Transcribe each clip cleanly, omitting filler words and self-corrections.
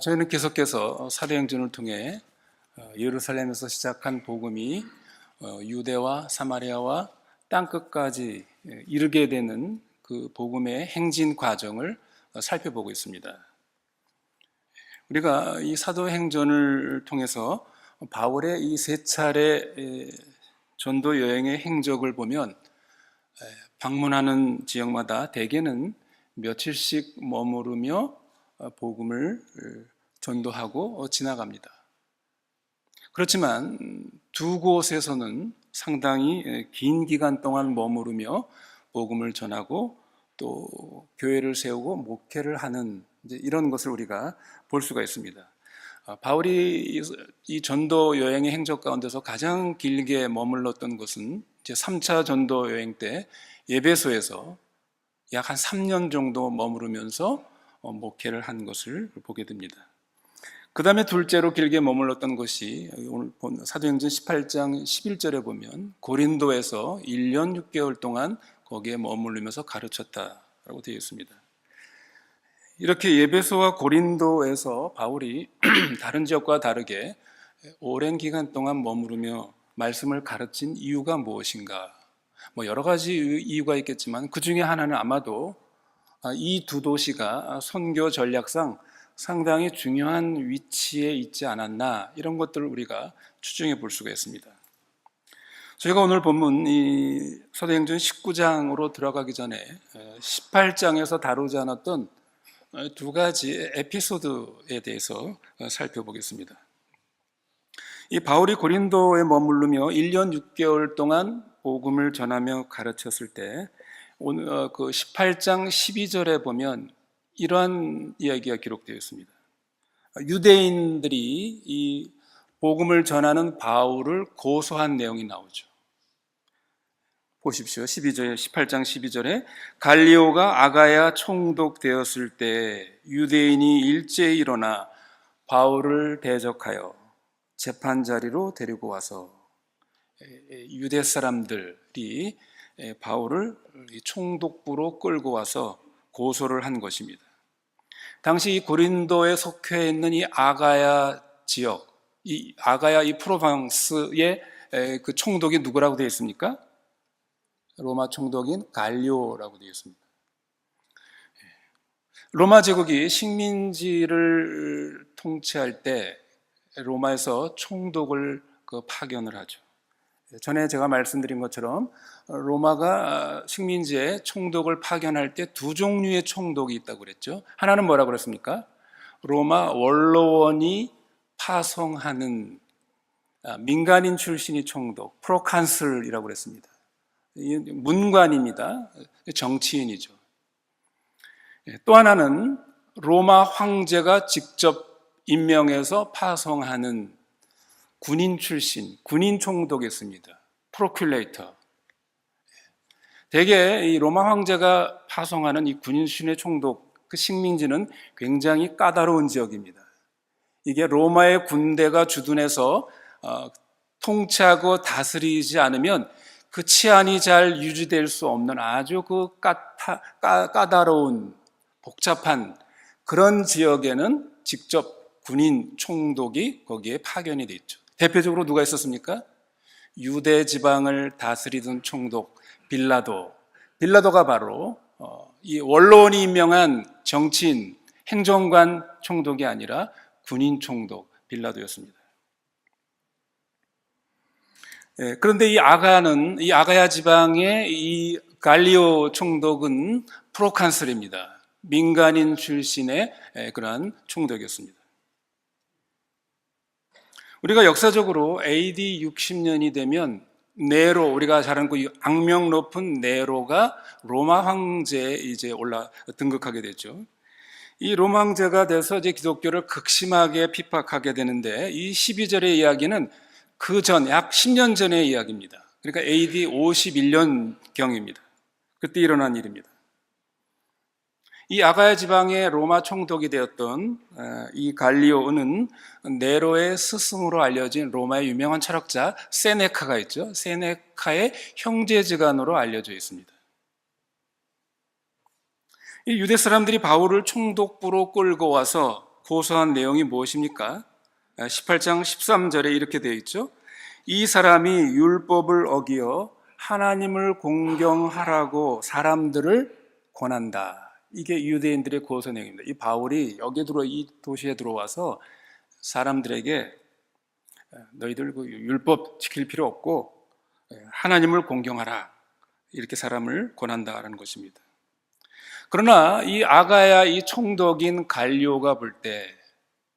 저희는 계속해서 사도행전을 통해 예루살렘에서 시작한 복음이 유대와 사마리아와 땅끝까지 이르게 되는 그 복음의 행진 과정을 살펴보고 있습니다. 우리가 이 사도행전을 통해서 바울의 이 세 차례 전도 여행의 행적을 보면 방문하는 지역마다 대개는 며칠씩 머무르며 복음을 전도하고 지나갑니다. 그렇지만 두 곳에서는 상당히 긴 기간 동안 머무르며 복음을 전하고 또 교회를 세우고 목회를 하는 이런 것을 우리가 볼 수가 있습니다. 바울이 이 전도 여행의 행적 가운데서 가장 길게 머물렀던 것은 이제 3차 전도 여행 때 에베소에서 약 한 3년 정도 머무르면서 목회를 한 것을 보게 됩니다. 그 다음에 둘째로 길게 머물렀던 것이 오늘 본 사도행전 18장 11절에 보면 고린도에서 1년 6개월 동안 거기에 머무르면서 가르쳤다라고 되어 있습니다. 이렇게 에베소와 고린도에서 바울이 다른 지역과 다르게 오랜 기간 동안 머무르며 말씀을 가르친 이유가 무엇인가? 여러 가지 이유가 있겠지만 그 중에 하나는 아마도 이 두 도시가 선교 전략상 상당히 중요한 위치에 있지 않았나, 이런 것들을 우리가 추정해 볼 수가 있습니다. 저희가 오늘 본문 이 사도행전 19장으로 들어가기 전에 18장에서 다루지 않았던 두 가지 에피소드에 대해서 살펴보겠습니다. 이 바울이 고린도에 머무르며 1년 6개월 동안 복음을 전하며 가르쳤을 때 오늘 그 18장 12절에 보면 이러한 이야기가 기록되어 있습니다. 유대인들이 이 복음을 전하는 바울을 고소한 내용이 나오죠. 보십시오. 18장 12절에 갈리오가 아가야 총독되었을 때 유대인이 일제히 일어나 바울을 대적하여 재판자리로 데리고 와서 유대 사람들이 바울을 총독부로 끌고 와서 고소를 한 것입니다. 당시 이 고린도에 속해 있는 이 아가야 지역, 이 아가야 이 프로방스의 그 총독이 누구라고 되어 있습니까? 로마 총독인 갈리오라고 되어 있습니다. 로마 제국이 식민지를 통치할 때 로마에서 총독을 파견을 하죠. 전에 제가 말씀드린 것처럼 로마가 식민지에 총독을 파견할 때 두 종류의 총독이 있다고 그랬죠. 하나는 뭐라고 그랬습니까? 로마 원로원이 파송하는 민간인 출신이 총독, 프로칸슬이라고 그랬습니다. 문관입니다. 정치인이죠. 또 하나는 로마 황제가 직접 임명해서 파송하는 군인 출신, 군인 총독이었습니다. 프로큘레이터. 대개 이 로마 황제가 파송하는 이 군인 출신의 총독, 그 식민지는 굉장히 까다로운 지역입니다. 이게 로마의 군대가 주둔해서 통치하고 다스리지 않으면 그 치안이 잘 유지될 수 없는 아주 그 까다로운 복잡한 그런 지역에는 직접 군인 총독이 거기에 파견이 돼 있죠. 대표적으로 누가 있었습니까? 유대 지방을 다스리던 총독 빌라도가 바로 이 원로원이 임명한 정치인 행정관 총독이 아니라 군인 총독 빌라도였습니다. 그런데 이 아가야 지방의 이 갈리오 총독은 프로칸슬입니다. 민간인 출신의 그러한 총독이었습니다. 우리가 역사적으로 AD 60년이 되면 네로, 우리가 잘 알고 악명 높은 네로가 로마 황제에 이제 등극하게 됐죠. 이 로마 황제가 돼서 이제 기독교를 극심하게 핍박하게 되는데 이 12절의 이야기는 그 전 약 10년 전의 이야기입니다. 그러니까 AD 51년경입니다. 그때 일어난 일입니다. 이 아가야 지방의 로마 총독이 되었던 이 갈리오는 네로의 스승으로 알려진 로마의 유명한 철학자 세네카가 있죠. 세네카의 형제지간으로 알려져 있습니다. 이 유대 사람들이 바울을 총독부로 끌고 와서 고소한 내용이 무엇입니까? 18장 13절에 이렇게 되어 있죠. 이 사람이 율법을 어기어 하나님을 공경하라고 사람들을 권한다. 이게 유대인들의 고소 내용입니다. 이 바울이 이 도시에 들어와서 사람들에게 너희들 그 율법 지킬 필요 없고 하나님을 공경하라, 이렇게 사람을 권한다라는 것입니다. 그러나 이 아가야 이 총독인 갈리오가 볼 때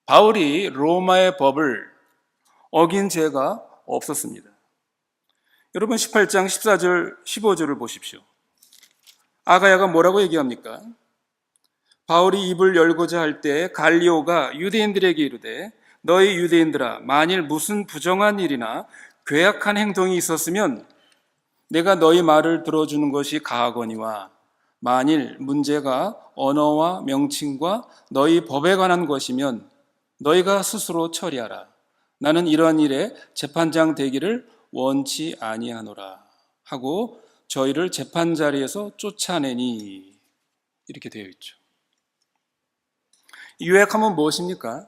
바울이 로마의 법을 어긴 죄가 없었습니다. 여러분 18장 14절 15절을 보십시오. 아가야가 뭐라고 얘기합니까? 바울이 입을 열고자 할 때 갈리오가 유대인들에게 이르되 너희 유대인들아, 만일 무슨 부정한 일이나 괴악한 행동이 있었으면 내가 너희 말을 들어주는 것이 가하거니와 만일 문제가 언어와 명칭과 너희 법에 관한 것이면 너희가 스스로 처리하라. 나는 이러한 일에 재판장 되기를 원치 아니하노라 하고 저희를 재판 자리에서 쫓아내니, 이렇게 되어 있죠. 요약하면 무엇입니까?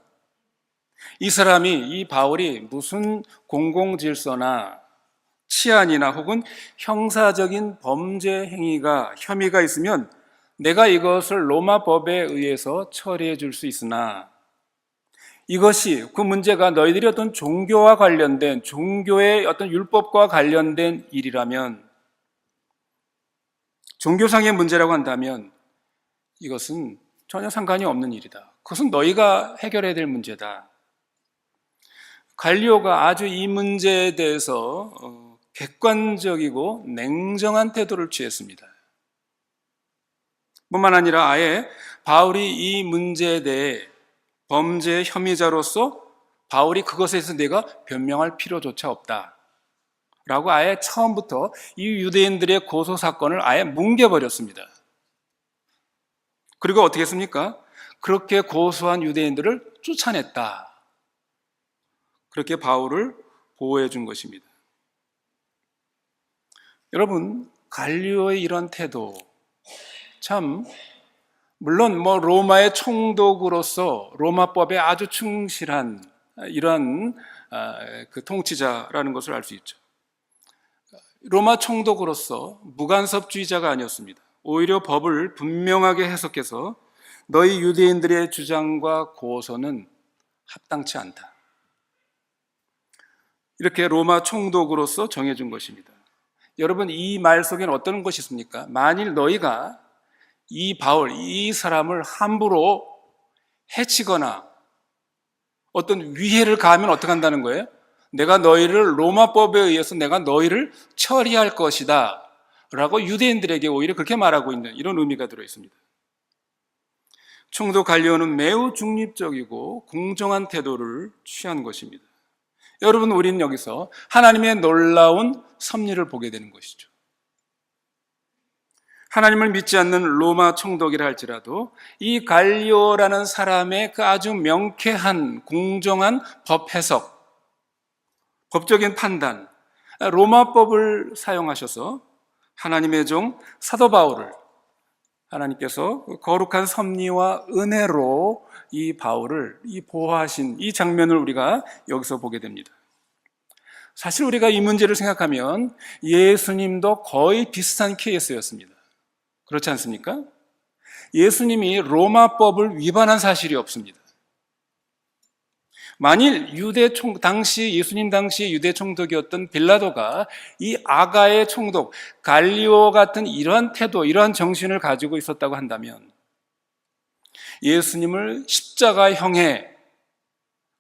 이 바울이 무슨 공공질서나 치안이나 혹은 형사적인 범죄 행위가 혐의가 있으면 내가 이것을 로마 법에 의해서 처리해 줄 수 있으나 이것이 그 문제가 너희들이 어떤 종교와 관련된 종교의 어떤 율법과 관련된 일이라면, 종교상의 문제라고 한다면 이것은 전혀 상관이 없는 일이다. 그것은 너희가 해결해야 될 문제다. 갈리오가 아주 이 문제에 대해서 객관적이고 냉정한 태도를 취했습니다. 뿐만 아니라 아예 바울이 이 문제에 대해 범죄 혐의자로서 바울이 그것에 대해서 내가 변명할 필요조차 없다 라고 아예 처음부터 이 유대인들의 고소 사건을 아예 뭉개버렸습니다. 그리고 어떻게 했습니까? 그렇게 고소한 유대인들을 쫓아냈다. 그렇게 바울을 보호해 준 것입니다. 여러분, 갈리오의 이런 태도, 참 물론 로마의 총독으로서 로마법에 아주 충실한 이런 그 통치자라는 것을 알 수 있죠. 로마 총독으로서 무간섭주의자가 아니었습니다. 오히려 법을 분명하게 해석해서 너희 유대인들의 주장과 고소는 합당치 않다, 이렇게 로마 총독으로서 정해준 것입니다. 여러분, 이 말 속에는 어떤 것이 있습니까? 만일 너희가 이 바울, 이 사람을 함부로 해치거나 어떤 위해를 가하면 어떻게 한다는 거예요? 내가 너희를 로마법에 의해서 내가 너희를 처리할 것이다 라고 유대인들에게 오히려 그렇게 말하고 있는 이런 의미가 들어있습니다. 총독 갈리오는 매우 중립적이고 공정한 태도를 취한 것입니다. 여러분, 우리는 여기서 하나님의 놀라운 섭리를 보게 되는 것이죠. 하나님을 믿지 않는 로마 총독이라 할지라도 이 갈리오라는 사람의 그 아주 명쾌한 공정한 법 해석, 법적인 판단, 로마법을 사용하셔서 하나님의 종 사도 바울을 하나님께서 거룩한 섭리와 은혜로 이 바울을 보호하신 이 장면을 우리가 여기서 보게 됩니다. 사실 우리가 이 문제를 생각하면 예수님도 거의 비슷한 케이스였습니다. 그렇지 않습니까? 예수님이 로마법을 위반한 사실이 없습니다. 만일 예수님 당시 유대 총독이었던 빌라도가 이 아가의 총독 갈리오 같은 이러한 태도, 이러한 정신을 가지고 있었다고 한다면 예수님을 십자가형에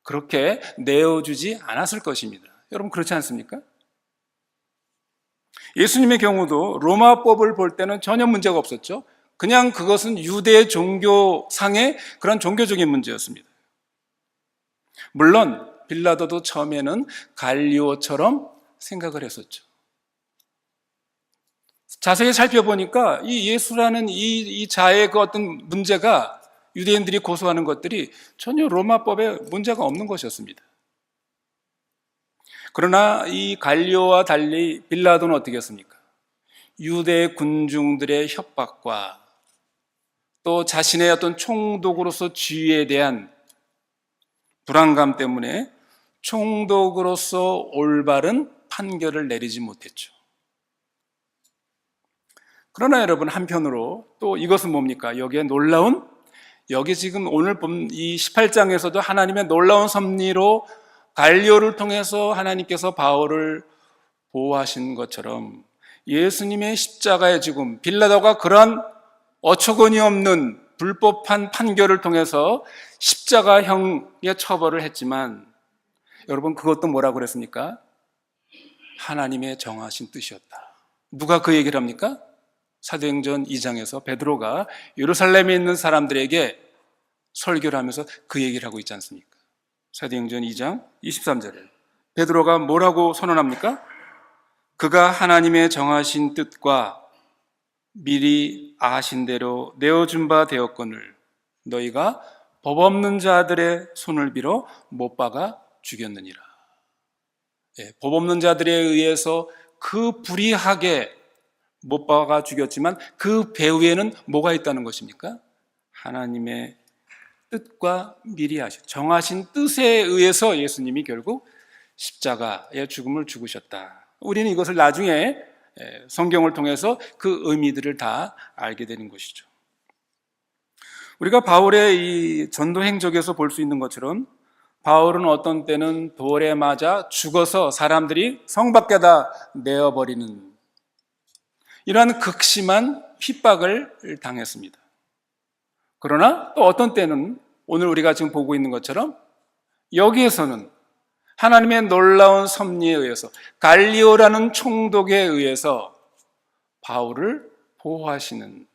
그렇게 내어주지 않았을 것입니다. 여러분, 그렇지 않습니까? 예수님의 경우도 로마법을 볼 때는 전혀 문제가 없었죠. 그냥 그것은 유대 종교상의 그런 종교적인 문제였습니다. 물론 빌라도도 처음에는 갈리오처럼 생각을 했었죠. 자세히 살펴보니까 이 예수라는 이 자의 그 어떤 문제가, 유대인들이 고소하는 것들이 전혀 로마법에 문제가 없는 것이었습니다. 그러나 이 갈리오와 달리 빌라도는 어떻게 했습니까? 유대 군중들의 협박과 또 자신의 어떤 총독으로서 지위에 대한 불안감 때문에 총독으로서 올바른 판결을 내리지 못했죠. 그러나 여러분, 한편으로 또 이것은 뭡니까? 여기에 놀라운, 여기 지금 오늘 본 이 18장에서도 하나님의 놀라운 섭리로 갈리오를 통해서 하나님께서 바울을 보호하신 것처럼 예수님의 십자가의 죽음, 빌라도가 그런 어처구니 없는 불법한 판결을 통해서 십자가형의 처벌을 했지만, 여러분, 그것도 뭐라고 그랬습니까? 하나님의 정하신 뜻이었다. 누가 그 얘기를 합니까? 사도행전 2장에서 베드로가 예루살렘에 있는 사람들에게 설교를 하면서 그 얘기를 하고 있지 않습니까? 사도행전 2장 23절에 베드로가 뭐라고 선언합니까? 그가 하나님의 정하신 뜻과 미리 아신 대로 내어준 바 되었거늘 너희가 법 없는 자들의 손을 빌어 못 박아 죽였느니라. 법 없는 자들에 의해서 그 불의하게 못 박아 죽였지만 그 배후에는 뭐가 있다는 것입니까? 하나님의 뜻과 미리 아신 정하신 뜻에 의해서 예수님이 결국 십자가의 죽음을 죽으셨다. 우리는 이것을 나중에 성경을 통해서 그 의미들을 다 알게 되는 것이죠. 우리가 바울의 이 전도 행적에서 볼 수 있는 것처럼 바울은 어떤 때는 돌에 맞아 죽어서 사람들이 성 밖에다 내어버리는 이러한 극심한 핍박을 당했습니다. 그러나 또 어떤 때는 오늘 우리가 지금 보고 있는 것처럼 여기에서는 하나님의 놀라운 섭리에 의해서 갈리오라는 총독에 의해서 바울을 보호하시는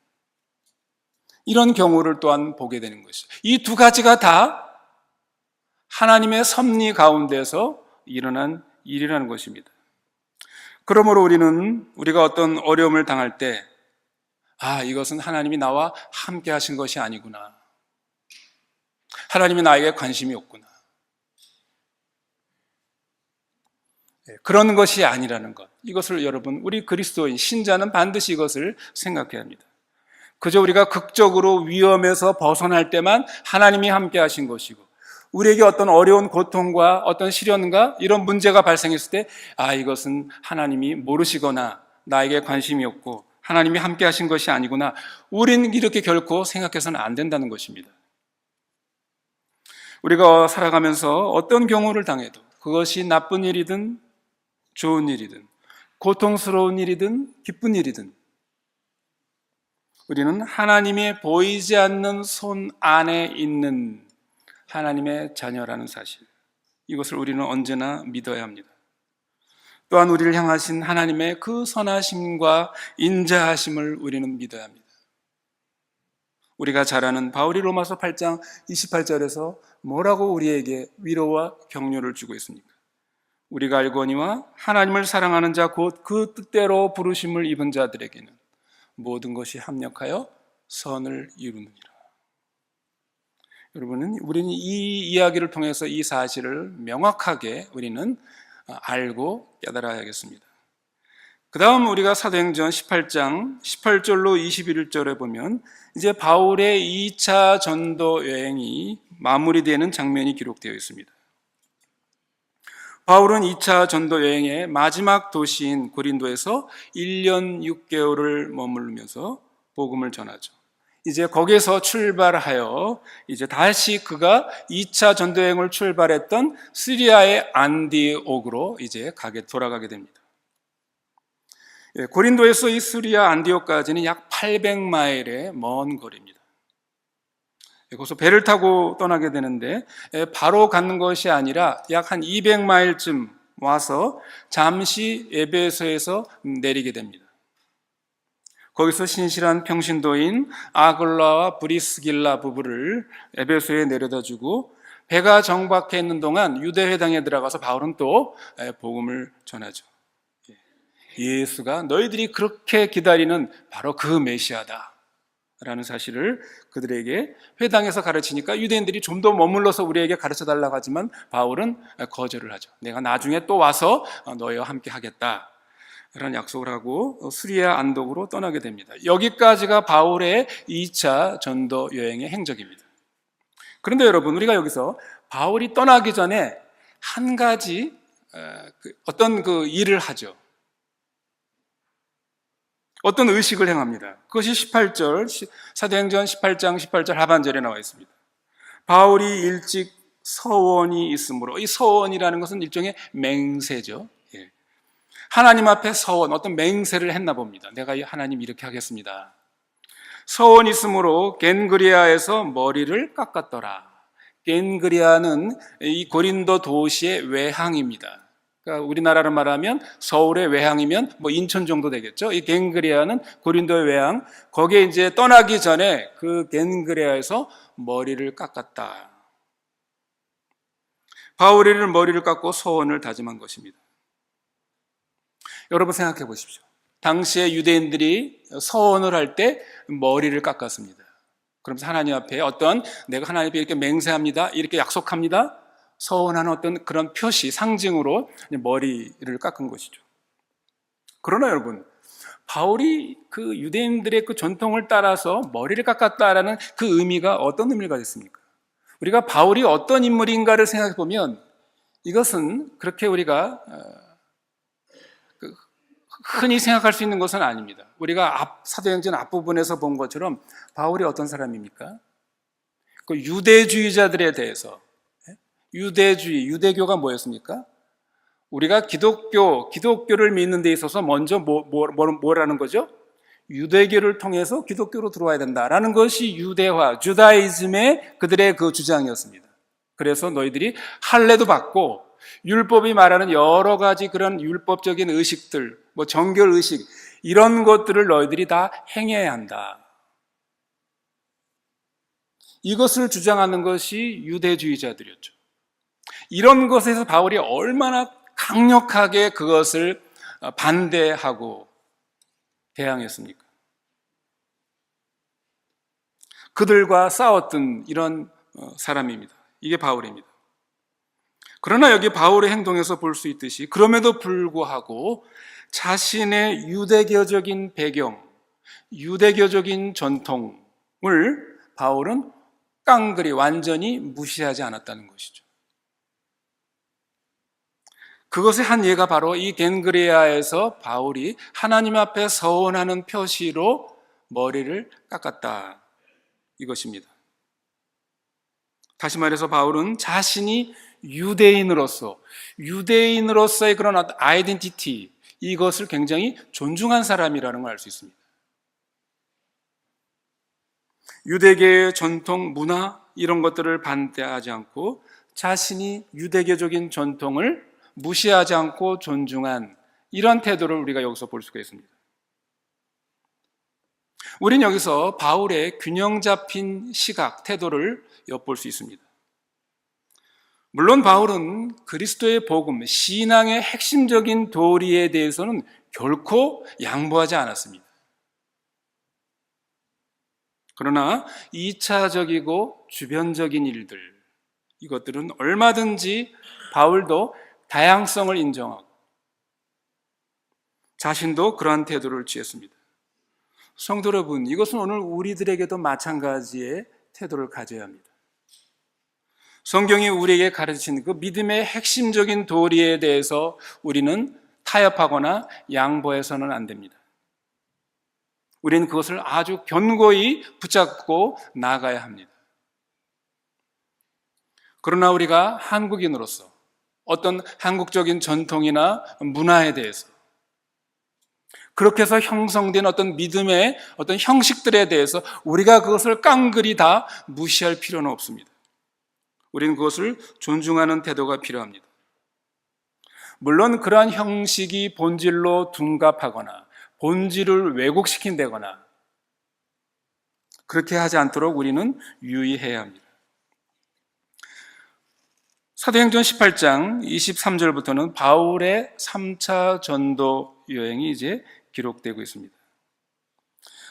이런 경우를 또한 보게 되는 것이죠. 이 두 가지가 다 하나님의 섭리 가운데서 일어난 일이라는 것입니다. 그러므로 우리가 어떤 어려움을 당할 때 이것은 하나님이 나와 함께 하신 것이 아니구나. 하나님이 나에게 관심이 없구나. 그런 것이 아니라는 것. 이것을 여러분, 우리 그리스도인 신자는 반드시 이것을 생각해야 합니다. 그저 우리가 극적으로 위험에서 벗어날 때만 하나님이 함께 하신 것이고, 우리에게 어떤 어려운 고통과 어떤 시련과 이런 문제가 발생했을 때 이것은 하나님이 모르시거나 나에게 관심이 없고 하나님이 함께 하신 것이 아니구나. 우리는 이렇게 결코 생각해서는 안 된다는 것입니다. 우리가 살아가면서 어떤 경우를 당해도 그것이 나쁜 일이든 좋은 일이든 고통스러운 일이든 기쁜 일이든 우리는 하나님의 보이지 않는 손 안에 있는 하나님의 자녀라는 사실, 이것을 우리는 언제나 믿어야 합니다. 또한 우리를 향하신 하나님의 그 선하심과 인자하심을 우리는 믿어야 합니다. 우리가 잘 아는 바울이 로마서 8장 28절에서 뭐라고 우리에게 위로와 격려를 주고 있습니까? 우리가 알거니와 하나님을 사랑하는 자 곧 그 뜻대로 부르심을 입은 자들에게는 모든 것이 합력하여 선을 이루느니라. 여러분은 우리는 이 이야기를 통해서 이 사실을 명확하게 우리는 알고 깨달아야겠습니다. 그 다음 우리가 사도행전 18장 18절로 21절에 보면 이제 바울의 2차 전도 여행이 마무리되는 장면이 기록되어 있습니다. 바울은 2차 전도 여행의 마지막 도시인 고린도에서 1년 6개월을 머무르면서 복음을 전하죠. 이제 거기에서 출발하여 이제 다시 그가 2차 전도여행을 출발했던 시리아의 안디옥으로 이제 돌아가게 됩니다. 고린도에서 이 시리아 안디옥까지는 약 800마일의 먼 거리입니다. 거기서 배를 타고 떠나게 되는데 바로 가는 것이 아니라 약 한 200마일쯤 와서 잠시 에베소에서 내리게 됩니다. 거기서 신실한 평신도인 아글라와 브리스길라 부부를 에베소에 내려다주고 배가 정박해 있는 동안 유대회당에 들어가서 바울은 또 복음을 전하죠. 예수가 너희들이 그렇게 기다리는 바로 그 메시아다 라는 사실을 그들에게 회당에서 가르치니까 유대인들이 좀 더 머물러서 우리에게 가르쳐달라고 하지만 바울은 거절을 하죠. 내가 나중에 또 와서 너희와 함께 하겠다 그런 약속을 하고 시리아 안독으로 떠나게 됩니다. 여기까지가 바울의 2차 전도 여행의 행적입니다. 그런데 여러분, 우리가 여기서 바울이 떠나기 전에 한 가지 어떤 그 일을 하죠. 어떤 의식을 행합니다. 그것이 18절, 사도행전 18장 18절 하반절에 나와 있습니다. 바울이 일찍 서원이 있으므로, 이 서원이라는 것은 일종의 맹세죠. 예. 하나님 앞에 서원, 어떤 맹세를 했나 봅니다. 내가 하나님 이렇게 하겠습니다. 서원이 있으므로 겐그리아에서 머리를 깎았더라. 겐그리아는 이 고린도 도시의 외항입니다. 그러니까 우리나라로 말하면 서울의 외항이면 뭐 인천 정도 되겠죠. 이 겐그리아는 고린도의 외항. 거기에 이제 떠나기 전에 그 겐그리아에서 머리를 깎았다. 바울이는 머리를 깎고 서원을 다짐한 것입니다. 여러분 생각해 보십시오. 당시에 유대인들이 서원을 할 때 머리를 깎았습니다. 그러면서 하나님 앞에 내가 하나님 앞에 이렇게 맹세합니다, 이렇게 약속합니다, 서원하는 어떤 그런 표시, 상징으로 머리를 깎은 것이죠. 그러나 여러분, 바울이 그 유대인들의 그 전통을 따라서 머리를 깎았다라는 그 의미가 어떤 의미를 가졌습니까? 우리가 바울이 어떤 인물인가를 생각해 보면 이것은 그렇게 우리가 흔히 생각할 수 있는 것은 아닙니다. 우리가 사도행전 앞부분에서 본 것처럼 바울이 어떤 사람입니까? 그 유대주의자들에 대해서, 유대교가 뭐였습니까? 우리가 기독교를 믿는 데 있어서 먼저 뭐라는 거죠? 유대교를 통해서 기독교로 들어와야 된다라는 것이 유대화, 주다이즘의 그들의 그 주장이었습니다. 그래서 너희들이 할례도 받고 율법이 말하는 여러 가지 그런 율법적인 의식들, 뭐 정결 의식, 이런 것들을 너희들이 다 행해야 한다. 이것을 주장하는 것이 유대주의자들이었죠. 이런 것에서 바울이 얼마나 강력하게 그것을 반대하고 대항했습니까? 그들과 싸웠던 이런 사람입니다. 이게 바울입니다. 그러나 여기 바울의 행동에서 볼 수 있듯이 그럼에도 불구하고 자신의 유대교적인 배경, 유대교적인 전통을 바울은 깡그리 완전히 무시하지 않았다는 것이죠. 그것의 한 예가 바로 이 겐그레아에서 바울이 하나님 앞에 서원하는 표시로 머리를 깎았다, 이것입니다. 다시 말해서 바울은 자신이 유대인으로서의 그런 아이덴티티, 이것을 굉장히 존중한 사람이라는 걸 알 수 있습니다. 유대계의 전통, 문화, 이런 것들을 반대하지 않고 자신이 유대교적인 전통을 무시하지 않고 존중한 이런 태도를 우리가 여기서 볼 수가 있습니다. 우린 여기서 바울의 균형 잡힌 시각, 태도를 엿볼 수 있습니다. 물론 바울은 그리스도의 복음, 신앙의 핵심적인 도리에 대해서는 결코 양보하지 않았습니다. 그러나 2차적이고 주변적인 일들, 이것들은 얼마든지 바울도 다양성을 인정하고 자신도 그러한 태도를 취했습니다. 성도 여러분, 이것은 오늘 우리들에게도 마찬가지의 태도를 가져야 합니다. 성경이 우리에게 가르치는 그 믿음의 핵심적인 도리에 대해서 우리는 타협하거나 양보해서는 안 됩니다. 우리는 그것을 아주 견고히 붙잡고 나가야 합니다. 그러나 우리가 한국인으로서 어떤 한국적인 전통이나 문화에 대해서, 그렇게 해서 형성된 어떤 믿음의 어떤 형식들에 대해서 우리가 그것을 깡그리 다 무시할 필요는 없습니다. 우리는 그것을 존중하는 태도가 필요합니다. 물론 그러한 형식이 본질로 둔갑하거나 본질을 왜곡시킨다거나 그렇게 하지 않도록 우리는 유의해야 합니다. 사도행전 18장 23절부터는 바울의 3차 전도 여행이 이제 기록되고 있습니다.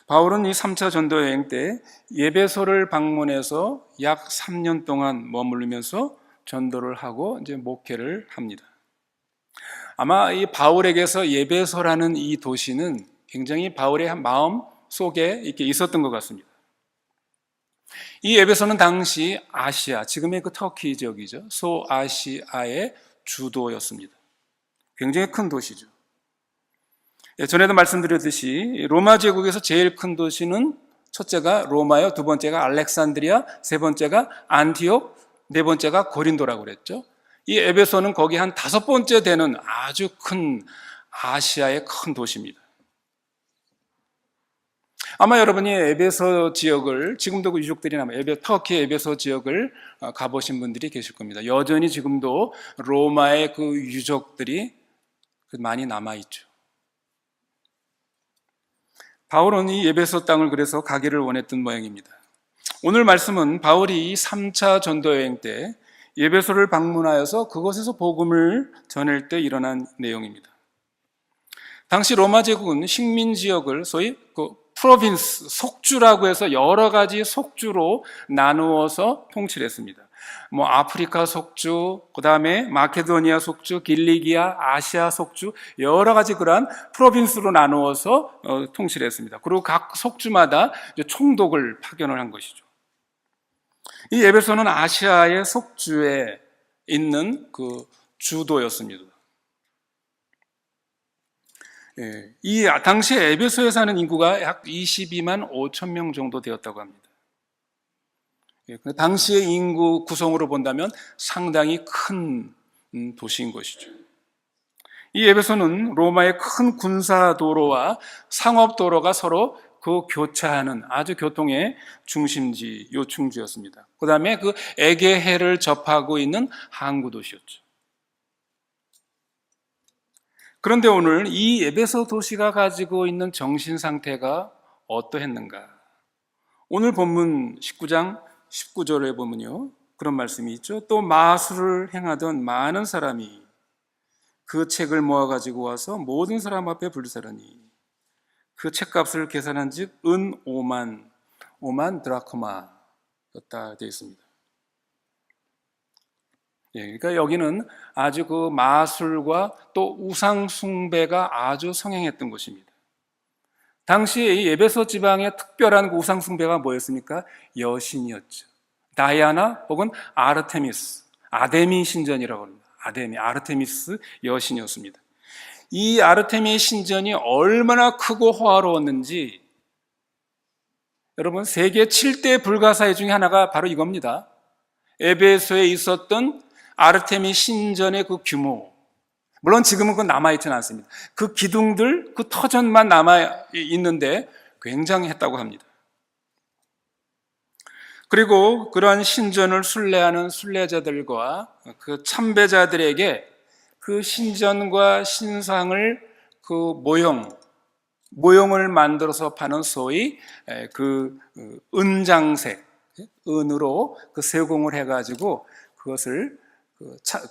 바울은 이 3차 전도 여행 때 예배소를 방문해서 약 3년 동안 머무르면서 전도를 하고 이제 목회를 합니다. 아마 이 바울에게서 예배소라는 이 도시는 굉장히 바울의 마음 속에 이렇게 있었던 것 같습니다. 이 에베소는 당시 아시아, 지금의 그 터키 지역이죠. 소아시아의 주도였습니다. 굉장히 큰 도시죠. 전에도 말씀드렸듯이 로마 제국에서 제일 큰 도시는 첫째가 로마요, 두 번째가 알렉산드리아, 세 번째가 안티옥, 네 번째가 고린도라고 그랬죠. 이 에베소는 거기 한 다섯 번째 되는 아주 큰 아시아의 큰 도시입니다. 아마 여러분이 에베소 지역을, 지금도 그 유족들이 터키 에베소 지역을 가보신 분들이 계실 겁니다. 여전히 지금도 로마의 그 유적들이 많이 남아있죠. 바울은 이 에베소 땅을 그래서 가기를 원했던 모양입니다. 오늘 말씀은 바울이 3차 전도 여행 때 에베소를 방문하여서 그곳에서 복음을 전할 때 일어난 내용입니다. 당시 로마 제국은 식민 지역을 소위 그 프로빈스, 속주라고 해서 여러 가지 속주로 나누어서 통치를 했습니다. 아프리카 속주, 그 다음에 마케도니아 속주, 길리기아, 아시아 속주, 여러 가지 그러한 프로빈스로 나누어서 통치를 했습니다. 그리고 각 속주마다 총독을 파견을 한 것이죠. 이 에베소는 아시아의 속주에 있는 그 주도였습니다. 이 당시에 에베소에 사는 인구가 약 22만 5천 명 정도 되었다고 합니다. 당시의 인구 구성으로 본다면 상당히 큰 도시인 것이죠. 이 에베소는 로마의 큰 군사도로와 상업도로가 서로 그 교차하는 아주 교통의 중심지, 요충지였습니다. 그 다음에 그 에게해를 접하고 있는 항구 도시였죠. 그런데 오늘 이 에베소 도시가 가지고 있는 정신 상태가 어떠했는가? 오늘 본문 19장 19절에 보면요, 그런 말씀이 있죠. 또 마술을 행하던 많은 사람이 그 책을 모아가지고 와서 모든 사람 앞에 불사르니 그 책값을 계산한 즉 은 5만 드라크마였다 되어 있습니다. 그러니까 여기는 아주 그 마술과 또 우상 숭배가 아주 성행했던 곳입니다. 당시에 이 에베소 지방의 특별한 그 우상 숭배가 뭐였습니까? 여신이었죠. 다이아나 혹은 아르테미스, 아데미 신전이라고 합니다. 아르테미스 여신이었습니다. 이 아르테미 신전이 얼마나 크고 호화로웠는지 여러분 세계 7대 불가사의 중에 하나가 바로 이겁니다. 에베소에 있었던 아르테미 신전의 그 규모, 물론 지금은 그건 남아있지는 않습니다. 그 기둥들, 그 터전만 남아있는데 굉장히 했다고 합니다. 그리고 그러한 신전을 순례하는 순례자들과 그 참배자들에게 그 신전과 신상을 그 모형을 만들어서 파는 소위 그 은장색, 은으로 그 세공을 해가지고 그것을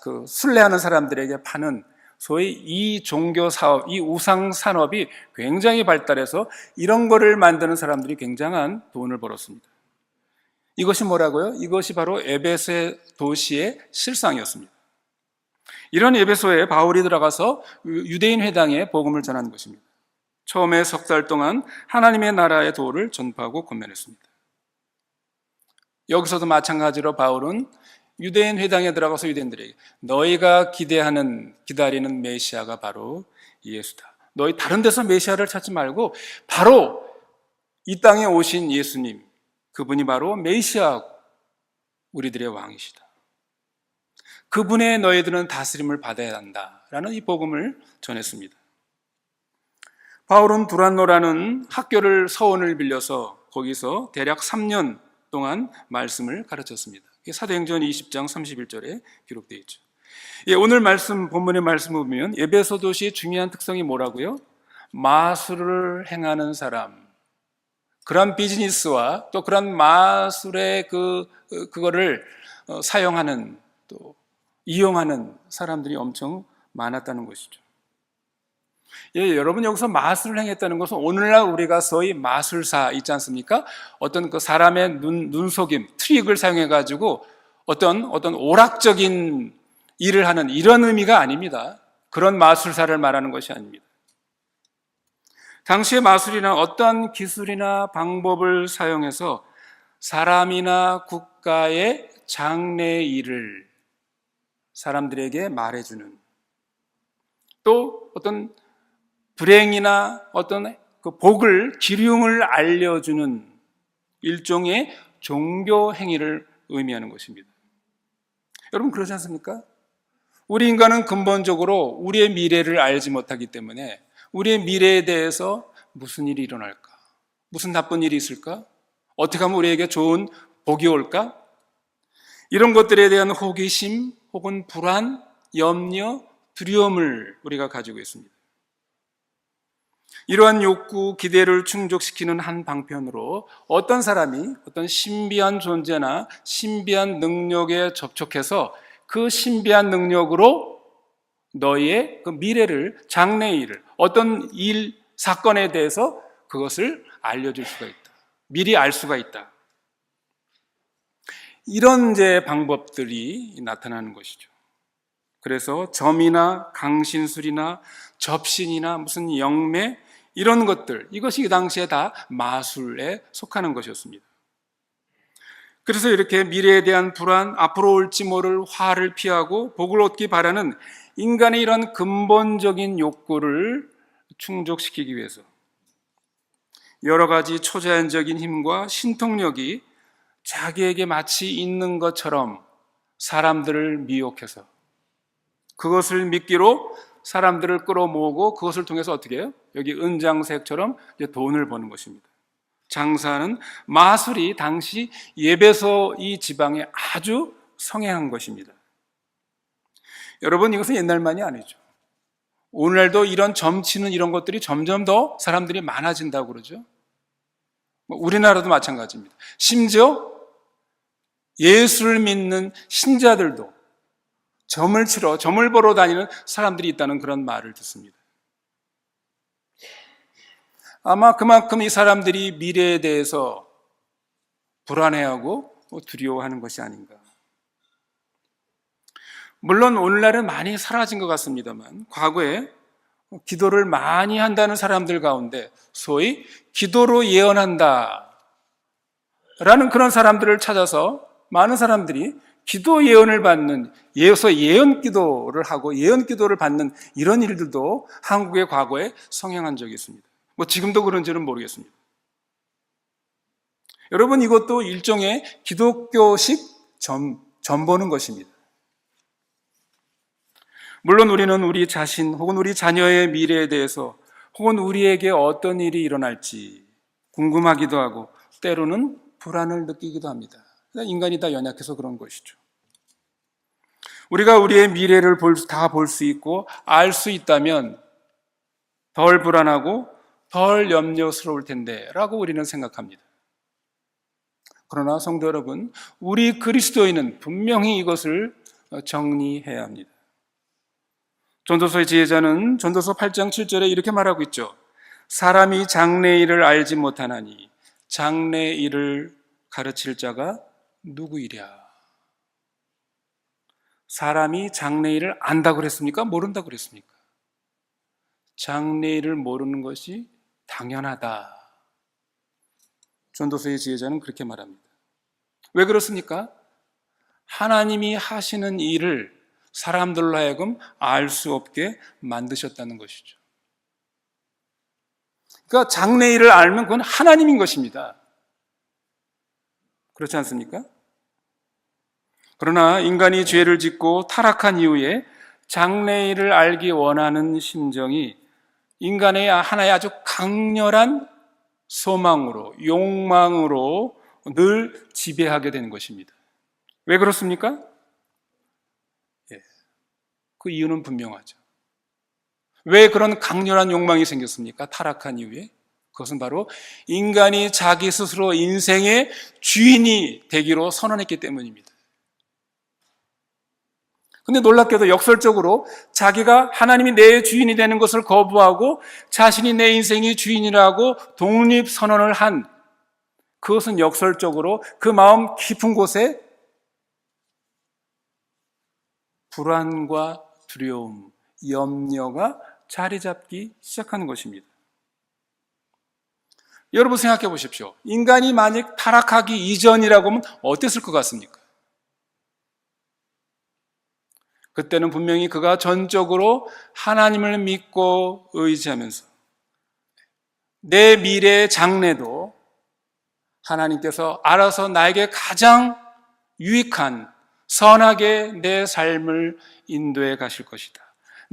그 순례하는 사람들에게 파는 소위 이 종교 사업, 이 우상 산업이 굉장히 발달해서 이런 거를 만드는 사람들이 굉장한 돈을 벌었습니다. 이것이 뭐라고요? 이것이 바로 에베소 도시의 실상이었습니다. 이런 에베소에 바울이 들어가서 유대인 회당에 복음을 전하는 것입니다. 처음에 석 달 동안 하나님의 나라의 도를 전파하고 권면했습니다. 여기서도 마찬가지로 바울은 유대인 회당에 들어가서 유대인들에게 너희가 기다리는 메시아가 바로 예수다. 너희 다른 데서 메시아를 찾지 말고 바로 이 땅에 오신 예수님, 그분이 바로 메시아, 우리들의 왕이시다. 그분의 너희들은 다스림을 받아야 한다라는 이 복음을 전했습니다. 바울은 두란노라는 학교를 서원을 빌려서 거기서 대략 3년 동안 말씀을 가르쳤습니다. 사도행전 20장 31절에 기록되어 있죠. 오늘 본문의 말씀을 보면 에베소 도시의 중요한 특성이 뭐라고요? 마술을 행하는 사람, 그런 비즈니스와 또 그런 마술의 그거를 사용하는 또 이용하는 사람들이 엄청 많았다는 것이죠. 여러분 여기서 마술을 행했다는 것은 오늘날 우리가 소위 마술사 있지 않습니까? 어떤 그 사람의 눈속임, 트릭을 사용해가지고 어떤 오락적인 일을 하는 이런 의미가 아닙니다. 그런 마술사를 말하는 것이 아닙니다. 당시의 마술이나 어떠한 기술이나 방법을 사용해서 사람이나 국가의 장래 일을 사람들에게 말해주는, 또 어떤 불행이나 어떤 그 복을, 기륭을 알려주는 일종의 종교 행위를 의미하는 것입니다. 여러분 그렇지 않습니까? 우리 인간은 근본적으로 우리의 미래를 알지 못하기 때문에 우리의 미래에 대해서 무슨 일이 일어날까? 무슨 나쁜 일이 있을까? 어떻게 하면 우리에게 좋은 복이 올까? 이런 것들에 대한 호기심 혹은 불안, 염려, 두려움을 우리가 가지고 있습니다. 이러한 욕구, 기대를 충족시키는 한 방편으로 어떤 사람이 어떤 신비한 존재나 신비한 능력에 접촉해서 그 신비한 능력으로 너희의 그 미래를, 장래일을, 어떤 일, 사건에 대해서 그것을 알려줄 수가 있다. 미리 알 수가 있다. 이런 이제 방법들이 나타나는 것이죠. 그래서 점이나 강신술이나 접신이나 무슨 영매 이런 것들, 이것이 그 당시에 다 마술에 속하는 것이었습니다. 그래서 이렇게 미래에 대한 불안, 앞으로 올지 모를 화를 피하고 복을 얻기 바라는 인간의 이런 근본적인 욕구를 충족시키기 위해서 여러 가지 초자연적인 힘과 신통력이 자기에게 마치 있는 것처럼 사람들을 미혹해서 그것을 믿기로 사람들을 끌어모으고 그것을 통해서 어떻게 해요? 여기 은장색처럼 이제 돈을 버는 것입니다. 장사는 마술이 당시 예배소 이 지방에 아주 성행한 것입니다. 여러분 이것은 옛날만이 아니죠. 오늘날도 이런 점치는 이런 것들이 점점 더 사람들이 많아진다고 그러죠. 우리나라도 마찬가지입니다. 심지어 예수를 믿는 신자들도 점을 보러 다니는 사람들이 있다는 그런 말을 듣습니다. 아마 그만큼 이 사람들이 미래에 대해서 불안해하고 두려워하는 것이 아닌가. 물론 오늘날은 많이 사라진 것 같습니다만 과거에 기도를 많이 한다는 사람들 가운데 소위 기도로 예언한다 라는 그런 사람들을 찾아서 많은 사람들이 기도 예언을 받는, 예언 기도를 하고 예언 기도를 받는 이런 일들도 한국의 과거에 성행한 적이 있습니다. 지금도 그런지는 모르겠습니다. 여러분 이것도 일종의 기독교식 점 보는 것입니다. 물론 우리는 우리 자신 혹은 우리 자녀의 미래에 대해서 혹은 우리에게 어떤 일이 일어날지 궁금하기도 하고 때로는 불안을 느끼기도 합니다. 인간이 다 연약해서 그런 것이죠. 우리가 우리의 미래를 다 볼 수 있고 알 수 있다면 덜 불안하고 덜 염려스러울 텐데 라고 우리는 생각합니다. 그러나 성도 여러분, 우리 그리스도인은 분명히 이것을 정리해야 합니다. 전도서의 지혜자는 전도서 8장 7절에 이렇게 말하고 있죠. 사람이 장래일을 알지 못하나니 장래일을 가르칠 자가 누구이랴. 사람이 장래일을 안다고 그랬습니까? 모른다고 그랬습니까? 장래일을 모르는 것이 당연하다. 전도서의 지혜자는 그렇게 말합니다. 왜 그렇습니까? 하나님이 하시는 일을 사람들로 하여금 알 수 없게 만드셨다는 것이죠. 그러니까 장래일을 알면 그건 하나님인 것입니다. 그렇지 않습니까? 그러나 인간이 죄를 짓고 타락한 이후에 장래일을 알기 원하는 심정이 인간의 하나의 아주 강렬한 소망으로, 욕망으로 늘 지배하게 되는 것입니다. 왜 그렇습니까? 그 이유는 분명하죠. 왜 그런 강렬한 욕망이 생겼습니까? 타락한 이후에. 그것은 바로 인간이 자기 스스로 인생의 주인이 되기로 선언했기 때문입니다. 근데 놀랍게도 역설적으로 자기가 하나님이 내 주인이 되는 것을 거부하고 자신이 내 인생의 주인이라고 독립선언을 한 그것은 역설적으로 그 마음 깊은 곳에 불안과 두려움, 염려가 자리 잡기 시작하는 것입니다. 여러분 생각해 보십시오. 인간이 만약 타락하기 이전이라고 하면 어땠을 것 같습니까? 그때는 분명히 그가 전적으로 하나님을 믿고 의지하면서 내 미래의 장래도 하나님께서 알아서 나에게 가장 유익한 선하게 내 삶을 인도해 가실 것이다.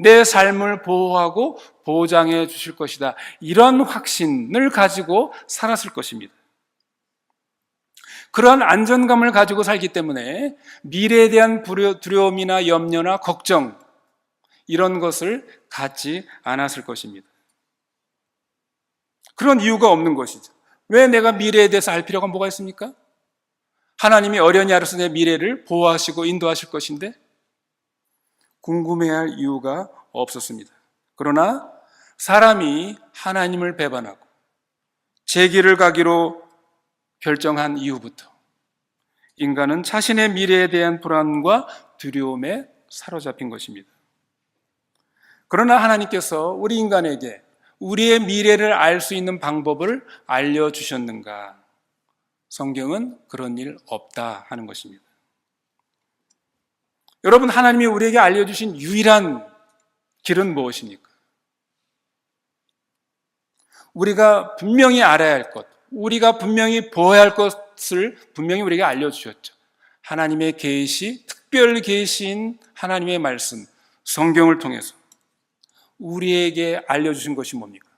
내 삶을 보호하고 보장해 주실 것이다. 이런 확신을 가지고 살았을 것입니다. 그러한 안전감을 가지고 살기 때문에 미래에 대한 두려움이나 염려나 걱정 이런 것을 갖지 않았을 것입니다. 그런 이유가 없는 것이죠. 왜 내가 미래에 대해서 알 필요가 뭐가 있습니까? 하나님이 어련히 알아서 내 미래를 보호하시고 인도하실 것인데 궁금해할 이유가 없었습니다. 그러나 사람이 하나님을 배반하고 제 길을 가기로 결정한 이후부터 인간은 자신의 미래에 대한 불안과 두려움에 사로잡힌 것입니다. 그러나 하나님께서 우리 인간에게 우리의 미래를 알 수 있는 방법을 알려주셨는가? 성경은 그런 일 없다 하는 것입니다. 여러분, 하나님이 우리에게 알려주신 유일한 길은 무엇입니까? 우리가 분명히 알아야 할 것, 우리가 분명히 보아야 할 것을 분명히 우리에게 알려주셨죠. 하나님의 계시, 특별 계시인 하나님의 말씀, 성경을 통해서 우리에게 알려주신 것이 뭡니까?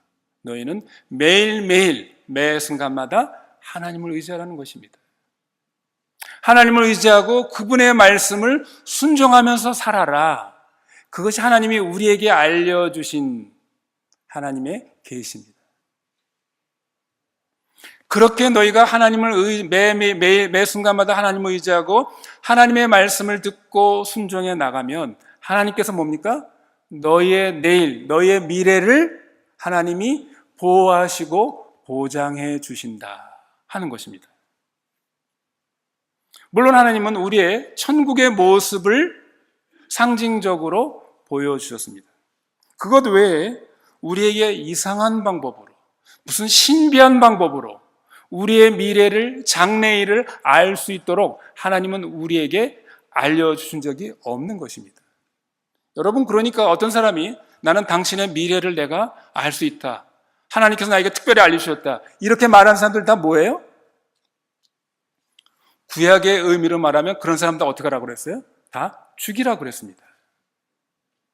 너희는 매일매일 매 순간마다 하나님을 의지하라는 것입니다. 하나님을 의지하고 그분의 말씀을 순종하면서 살아라. 그것이 하나님이 우리에게 알려주신 하나님의 계시입니다. 그렇게 너희가 하나님을 매 순간마다 하나님을 의지하고 하나님의 말씀을 듣고 순종해 나가면 하나님께서 뭡니까? 너희의 내일, 너희의 미래를 하나님이 보호하시고 보장해 주신다 하는 것입니다. 물론 하나님은 우리의 천국의 모습을 상징적으로 보여주셨습니다. 그것 외에 우리에게 이상한 방법으로, 무슨 신비한 방법으로 우리의 미래를, 장래일을 알 수 있도록 하나님은 우리에게 알려주신 적이 없는 것입니다. 여러분, 그러니까 어떤 사람이 나는 당신의 미래를 내가 알 수 있다, 하나님께서 나에게 특별히 알려주셨다, 이렇게 말하는 사람들 다 뭐예요? 구약의 의미로 말하면 그런 사람들 어떻게 하라고 그랬어요? 다 죽이라고 그랬습니다.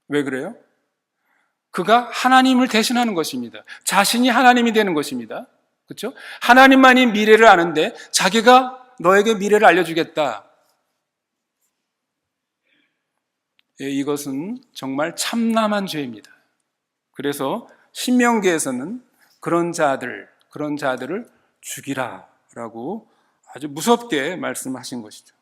왜 그래요? 그가 하나님을 대신하는 것입니다. 자신이 하나님이 되는 것입니다. 그렇죠? 하나님만이 미래를 아는데 자기가 너에게 미래를 알려주겠다. 예, 이것은 정말 참남한 죄입니다. 그래서 신명기에서는 그런 자들을 죽이라라고 아주 무섭게 말씀하신 것이죠.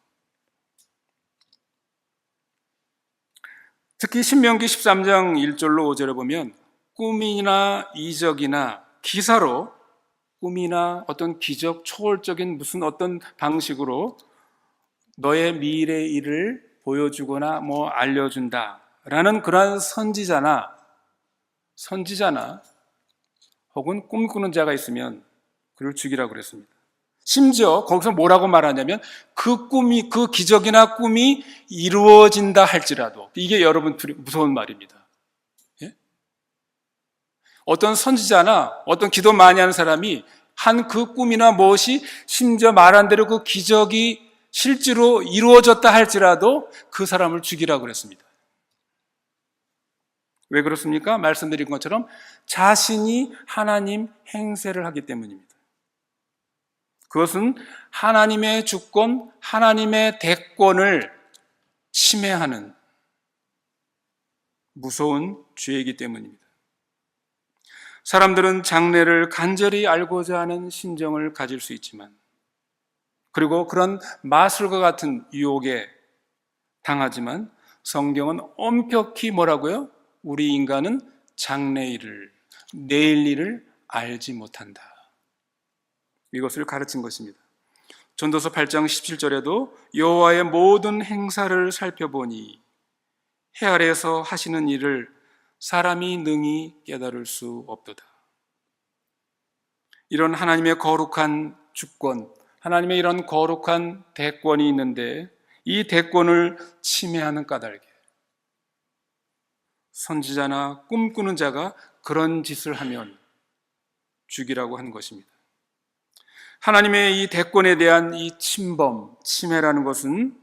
특히 신명기 13장 1절로 5절에 보면 꿈이나 이적이나 기사로, 꿈이나 어떤 기적, 초월적인 무슨 어떤 방식으로 너의 미래의 일을 보여주거나 알려준다라는 그러한 선지자나 혹은 꿈꾸는 자가 있으면 그를 죽이라고 그랬습니다. 심지어 거기서 뭐라고 말하냐면 그 기적이나 꿈이 이루어진다 할지라도, 이게 여러분 무서운 말입니다. 예? 어떤 선지자나 어떤 기도 많이 하는 사람이 한 그 꿈이나 무엇이 심지어 말한 대로 그 기적이 실제로 이루어졌다 할지라도 그 사람을 죽이라고 그랬습니다. 왜 그렇습니까? 말씀드린 것처럼 자신이 하나님 행세를 하기 때문입니다. 그것은 하나님의 주권, 하나님의 대권을 침해하는 무서운 죄이기 때문입니다. 사람들은 장래를 간절히 알고자 하는 심정을 가질 수 있지만, 그리고 그런 마술과 같은 유혹에 당하지만, 성경은 엄격히 뭐라고요? 우리 인간은 장래일을, 내일 일을 알지 못한다, 이것을 가르친 것입니다. 전도서 8장 17절에도 여호와의 모든 행사를 살펴보니 해 아래에서 하시는 일을 사람이 능히 깨달을 수 없도다. 이런 하나님의 거룩한 주권, 하나님의 이런 거룩한 대권이 있는데 이 대권을 침해하는 까닭에 선지자나 꿈꾸는 자가 그런 짓을 하면 죽이라고 한 것입니다. 하나님의 이 대권에 대한 이 침범, 침해라는 것은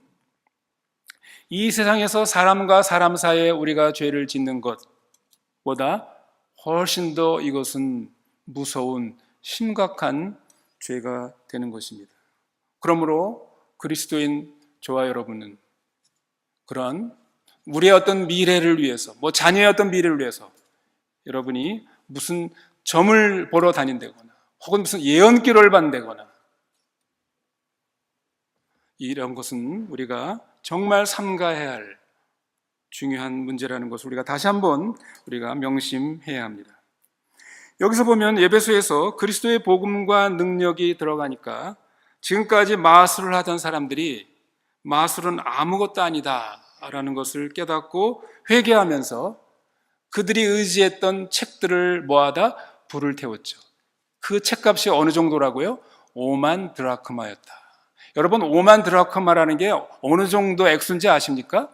이 세상에서 사람과 사람 사이에 우리가 죄를 짓는 것보다 훨씬 더 이것은 무서운 심각한 죄가 되는 것입니다. 그러므로 그리스도인 저와 여러분은 그런 우리의 어떤 미래를 위해서, 자녀의 어떤 미래를 위해서 여러분이 무슨 점을 보러 다닌다거나 혹은 무슨 예언기를 받는다거나 이런 것은 우리가 정말 삼가해야 할 중요한 문제라는 것을 우리가 다시 한번 우리가 명심해야 합니다. 여기서 보면 에베소에서 그리스도의 복음과 능력이 들어가니까 지금까지 마술을 하던 사람들이 마술은 아무것도 아니다 라는 것을 깨닫고 회개하면서 그들이 의지했던 책들을 모아다 불을 태웠죠. 그 책값이 어느 정도라고요? 5만 드라크마였다. 여러분 5만 드라크마라는 게 어느 정도 액수인지 아십니까?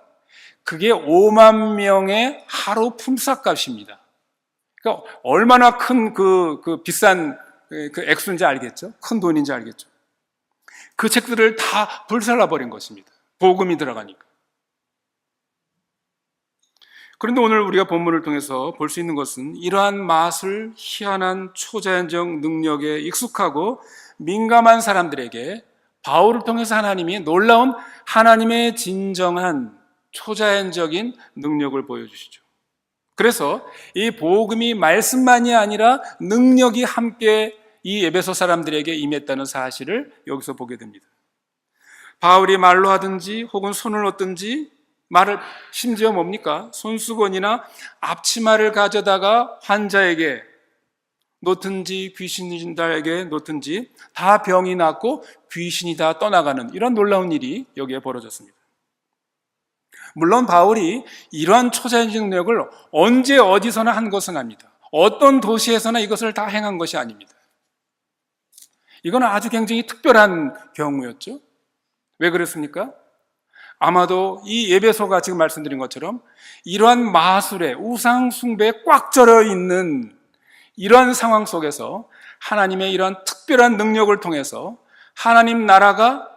그게 5만 명의 하루 품삯값입니다. 그러니까 얼마나 큰 비싼 그 액수인지 알겠죠? 큰 돈인지 알겠죠? 그 책들을 다 불살라버린 것입니다. 복음이 들어가니까. 그런데 오늘 우리가 본문을 통해서 볼 수 있는 것은 이러한 마술, 희한한 초자연적 능력에 익숙하고 민감한 사람들에게 바울을 통해서 하나님이 놀라운 하나님의 진정한 초자연적인 능력을 보여주시죠. 그래서 이 복음이 말씀만이 아니라 능력이 함께 이 에베소 사람들에게 임했다는 사실을 여기서 보게 됩니다. 바울이 말로 하든지 혹은 손을 얻든지 말을 심지어 뭡니까? 손수건이나 앞치마를 가져다가 환자에게 놓든지 귀신자에게 놓든지 다 병이 낫고 귀신이 다 떠나가는 이런 놀라운 일이 여기에 벌어졌습니다. 물론 바울이 이러한 초자연적 능력을 언제 어디서나 한 것은 아닙니다. 어떤 도시에서나 이것을 다 행한 것이 아닙니다. 이건 아주 굉장히 특별한 경우였죠. 왜 그랬습니까? 아마도 이 에베소가 지금 말씀드린 것처럼 이러한 마술에 우상 숭배에 꽉 절어 있는 이러한 상황 속에서 하나님의 이러한 특별한 능력을 통해서 하나님 나라가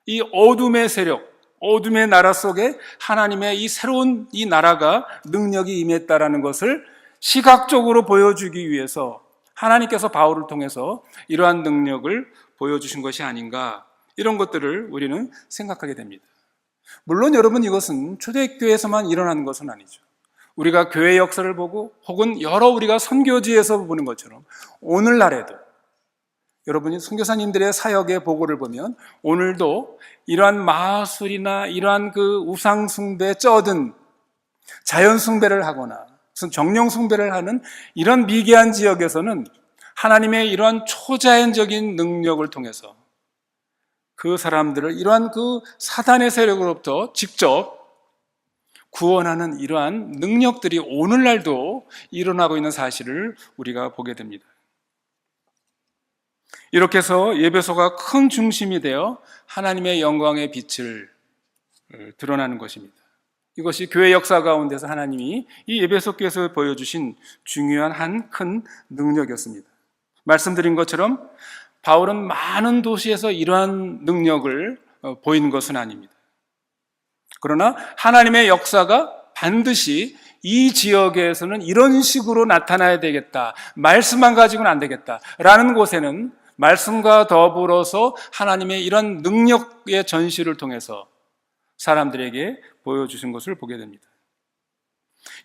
이 어둠의 세력, 어둠의 나라 속에 하나님의 이 새로운 이 나라가 능력이 임했다라는 것을 시각적으로 보여주기 위해서 하나님께서 바울을 통해서 이러한 능력을 보여주신 것이 아닌가, 이런 것들을 우리는 생각하게 됩니다. 물론 여러분, 이것은 초대교회에서만 일어나는 것은 아니죠. 우리가 교회 역사를 보고 혹은 여러 우리가 선교지에서 보는 것처럼 오늘날에도 여러분이 선교사님들의 사역의 보고를 보면 오늘도 이러한 마술이나 이러한 그 우상 숭배에 쩌든 자연 숭배를 하거나 무슨 정령 숭배를 하는 이런 미개한 지역에서는 하나님의 이러한 초자연적인 능력을 통해서 그 사람들을 이러한 그 사단의 세력으로부터 직접 구원하는 이러한 능력들이 오늘날도 일어나고 있는 사실을 우리가 보게 됩니다. 이렇게 해서 에베소가 큰 중심이 되어 하나님의 영광의 빛을 드러나는 것입니다. 이것이 교회 역사 가운데서 하나님이 이 에베소 교회에서 보여주신 중요한 한 큰 능력이었습니다. 말씀드린 것처럼 바울은 많은 도시에서 이러한 능력을 보이는 것은 아닙니다. 그러나 하나님의 역사가 반드시 이 지역에서는 이런 식으로 나타나야 되겠다, 말씀만 가지고는 안 되겠다라는 곳에는 말씀과 더불어서 하나님의 이런 능력의 전시를 통해서 사람들에게 보여주신 것을 보게 됩니다.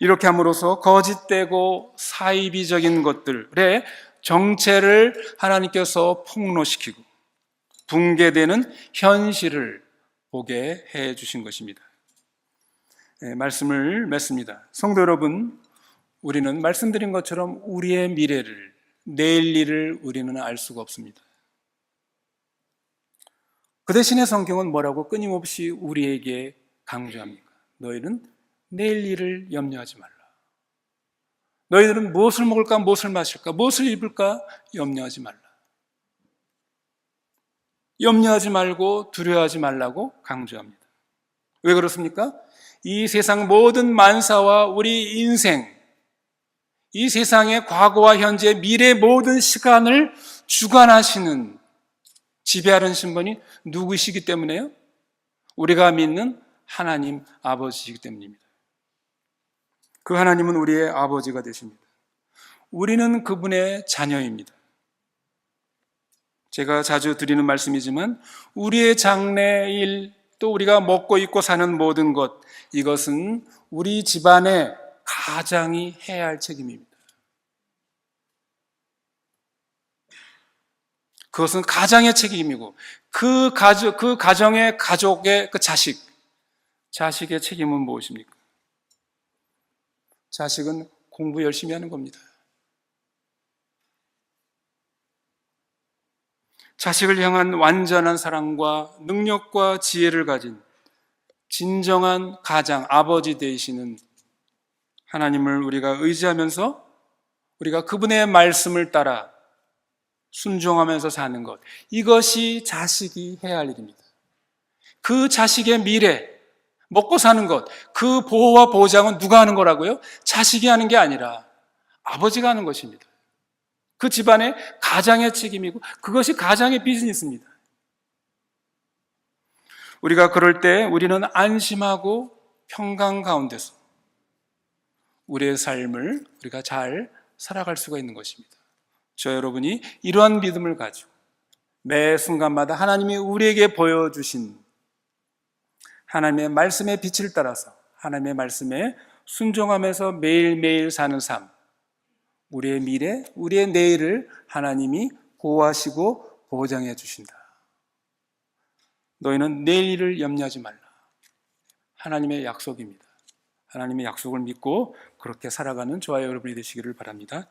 이렇게 함으로써 거짓되고 사이비적인 것들의 정체를 하나님께서 폭로시키고 붕괴되는 현실을 보게 해 주신 것입니다. 말씀을 맺습니다. 성도 여러분, 우리는 말씀드린 것처럼 우리의 미래를, 내일 일을 우리는 알 수가 없습니다. 그 대신에 성경은 뭐라고 끊임없이 우리에게 강조합니까? 너희는 내일 일을 염려하지 말라. 너희들은 무엇을 먹을까, 무엇을 마실까, 무엇을 입을까 염려하지 말라. 염려하지 말고 두려워하지 말라고 강조합니다. 왜 그렇습니까? 이 세상 모든 만사와 우리 인생, 이 세상의 과거와 현재, 미래 모든 시간을 주관하시는, 지배하는 신분이 누구시기 때문에요? 우리가 믿는 하나님 아버지이기 때문입니다. 그 하나님은 우리의 아버지가 되십니다. 우리는 그분의 자녀입니다. 제가 자주 드리는 말씀이지만 우리의 장래일, 또 우리가 먹고 입고 사는 모든 것, 이것은 우리 집안의 가장이 해야 할 책임입니다. 그것은 가장의 책임이고 그 가정의 가족의 그 자식의 책임은 무엇입니까? 자식은 공부 열심히 하는 겁니다. 자식을 향한 완전한 사랑과 능력과 지혜를 가진 진정한 가장, 아버지 되시는 하나님을 우리가 의지하면서 우리가 그분의 말씀을 따라 순종하면서 사는 것, 이것이 자식이 해야 할 일입니다. 그 자식의 미래, 먹고 사는 것, 그 보호와 보장은 누가 하는 거라고요? 자식이 하는 게 아니라 아버지가 하는 것입니다. 그 집안의 가장의 책임이고 그것이 가장의 비즈니스입니다. 우리가 그럴 때 우리는 안심하고 평강 가운데서 우리의 삶을 우리가 잘 살아갈 수가 있는 것입니다. 저 여러분이 이러한 믿음을 가지고 매 순간마다 하나님이 우리에게 보여주신 하나님의 말씀의 빛을 따라서 하나님의 말씀에 순종하면서 매일매일 사는 삶, 우리의 미래, 우리의 내일을 하나님이 보호하시고 보장해 주신다. 너희는 내일을 염려하지 말라. 하나님의 약속입니다. 하나님의 약속을 믿고 그렇게 살아가는 저와 여러분이 되시기를 바랍니다.